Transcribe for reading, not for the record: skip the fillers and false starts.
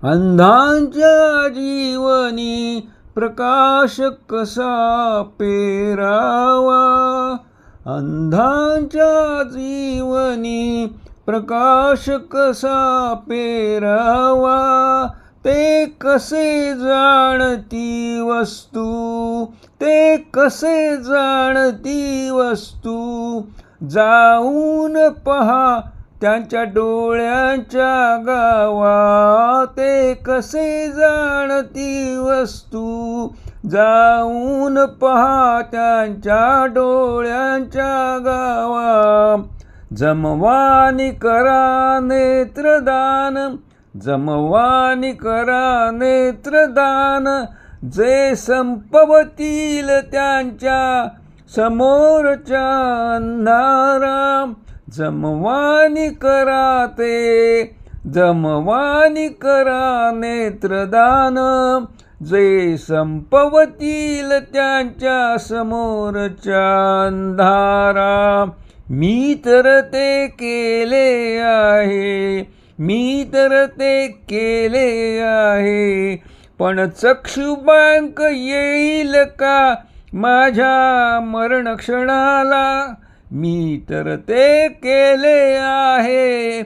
अंधांच्या जीवनी प्रकाश कसा पेरावा, अंधांच्या जीवनी प्रकाश कसा पेरावा, ते कसे जाणती वस्तू, ते कसे जाणती वस्तू, जाऊन पहा त्यांच्या डोळ्यांच्या गावा, ते कसे जाणती वस्तू, जाऊन पहा त्यांच्या डोळ्यांच्या गावा. जमवानी करा नेत्रदान, जमवानी करा नेत्रदान, जे संपवतील त्यांच्या समोरच्या अंधारा. जमवानी करा ते, जमवानी करा नेत्रदान, जे संपवतील त्यांच्या समोरच्या अंधारा. मी तर ते केले आहे, मी तर ते केले आहे, पण चक्षुबांक येईल का माझ्या मरणक्षणाला. मी तर ते केले आहे,